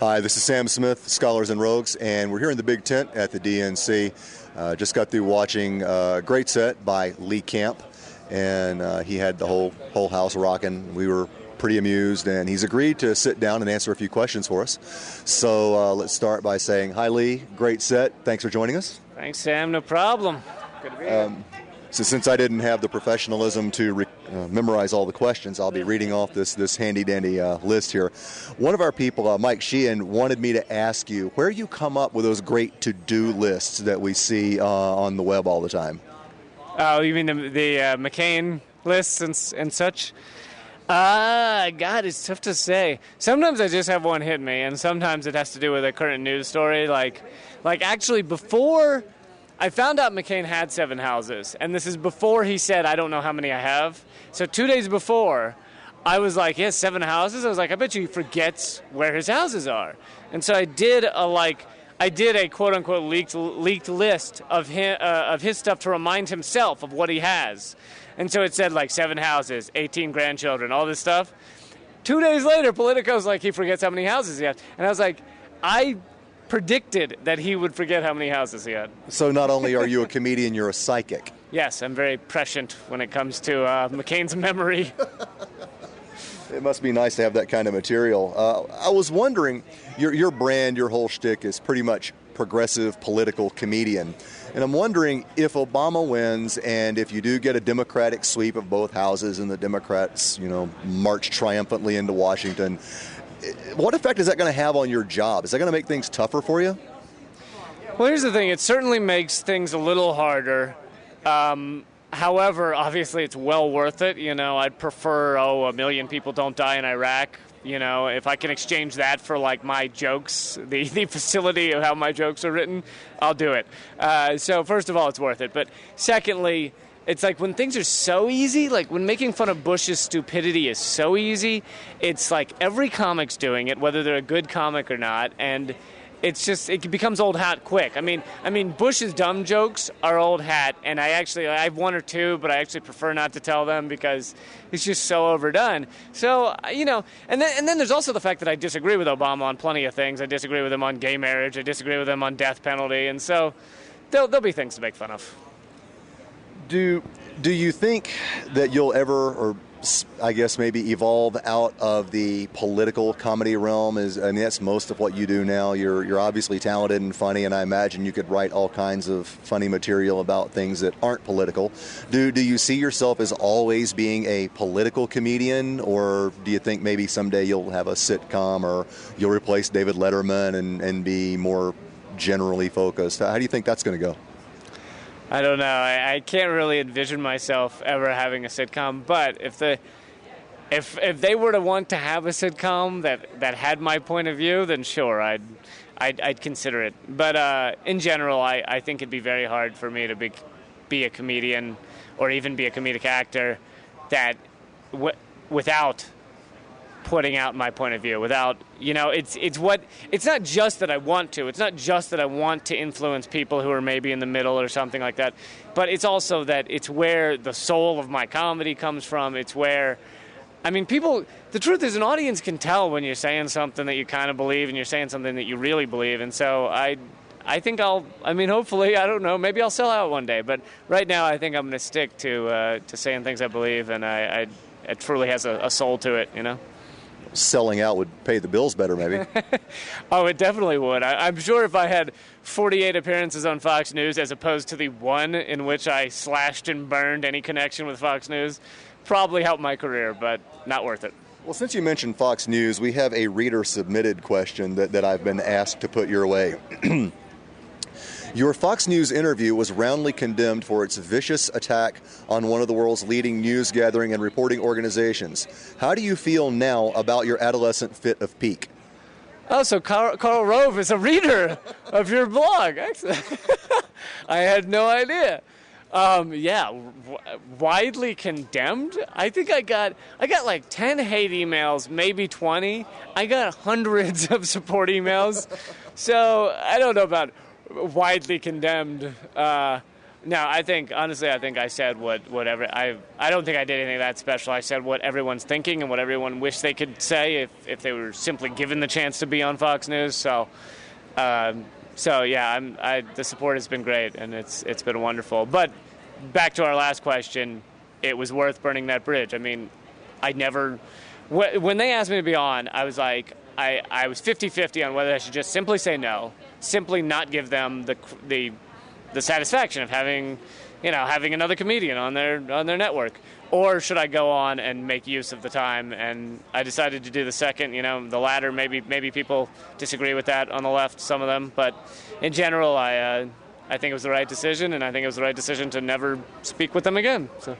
Hi, this is Sam Smith, Scholars and Rogues, and we're here in the big tent at the DNC. Just got through watching a great set by Lee Camp, and he had the whole house rocking. We were pretty amused, and he's agreed to sit down and answer a few questions for us. So let's start by saying, hi, Lee. Great set. Thanks for joining us. Thanks, Sam. No problem. Good to be here. So since I didn't have the professionalism to memorize all the questions, I'll be reading off this handy-dandy list here. One of our people, Mike Sheehan, wanted me to ask you where you come up with those great to-do lists that we see on the web all the time. Oh, you mean the McCain lists and such? God, it's tough to say. Sometimes I just have one hit me, and sometimes it has to do with a current news story. Like actually, before I found out McCain had 7 houses, and this is before he said, I don't know how many I have. So 2 days before, I was like, he has 7 houses? I was like, I bet you he forgets where his houses are. And so I did a quote-unquote leaked list of his stuff to remind himself of what he has. And so it said, 7 houses, 18 grandchildren, all this stuff. 2 days later, Politico's like, he forgets how many houses he has. And I was like, I predicted that he would forget how many houses he had. So not only are you a comedian, you're a psychic. Yes, I'm very prescient when it comes to McCain's memory. It must be nice to have that kind of material. I was wondering, your brand, your whole shtick is pretty much progressive political comedian. And I'm wondering if Obama wins and if you do get a Democratic sweep of both houses and the Democrats, march triumphantly into Washington, what effect is that going to have on your job? Is that going to make things tougher for you? Well, here's the thing. It certainly makes things a little harder. However, obviously, it's well worth it. I'd prefer, 1 million people don't die in Iraq. If I can exchange that for, my jokes, the facility of how my jokes are written, I'll do it. So, first of all, it's worth it. But secondly, it's like when things are so easy, like when making fun of Bush's stupidity is so easy, it's like every comic's doing it, whether they're a good comic or not, and it becomes old hat quick. I mean, Bush's dumb jokes are old hat, and I have 1 or 2, but I actually prefer not to tell them because it's just so overdone. So, and then there's also the fact that I disagree with Obama on plenty of things. I disagree with him on gay marriage. I disagree with him on death penalty, and so there'll be things to make fun of. Do you think that you'll ever, or I guess maybe evolve out of the political comedy realm? That's most of what you do now. You're obviously talented and funny, and I imagine you could write all kinds of funny material about things that aren't political. Do you see yourself as always being a political comedian, or do you think maybe someday you'll have a sitcom or you'll replace David Letterman and be more generally focused? How do you think that's going to go? I don't know. I can't really envision myself ever having a sitcom. But if they were to want to have a sitcom that had my point of view, then sure, I'd consider it. But in general, I think it'd be very hard for me to be a comedian or even be a comedic actor that without putting out my point of view, without, it's not just that I want to. It's not just that I want to influence people who are maybe in the middle or something like that, but it's also that it's where the soul of my comedy comes from. It's where, the truth is an audience can tell when you're saying something that you kind of believe and you're saying something that you really believe. And so I think hopefully, I don't know, maybe I'll sell out one day. But right now I think I'm going to stick to saying things I believe, and it truly has a soul to it, Selling out would pay the bills better, maybe. Oh, it definitely would. I'm sure if I had 48 appearances on Fox News as opposed to the one in which I slashed and burned any connection with Fox News, probably helped my career, but not worth it. Well, since you mentioned Fox News, we have a reader-submitted question that I've been asked to put your way. Your Fox News interview was roundly condemned for its vicious attack on one of the world's leading news gathering and reporting organizations. How do you feel now about your adolescent fit of pique? Oh, so Karl Rove is a reader of your blog. I had no idea. Widely condemned. I think I got like 10 hate emails, maybe 20. I got hundreds of support emails. So I don't know about widely condemned. No, I think honestly, I think I said whatever. I don't think I did anything that special. I said what everyone's thinking and what everyone wished they could say if they were simply given the chance to be on Fox News. So yeah, the support has been great and it's been wonderful. But back to our last question, it was worth burning that bridge. I mean, when they asked me to be on, I was like, I was 50-50 on whether I should just simply say no, simply not give them the satisfaction of having another comedian on their network, or should I go on and make use of the time? And I decided to do the second. The latter. Maybe people disagree with that on the left, some of them, but in general, I think it was the right decision, and I think it was the right decision to never speak with them again. So.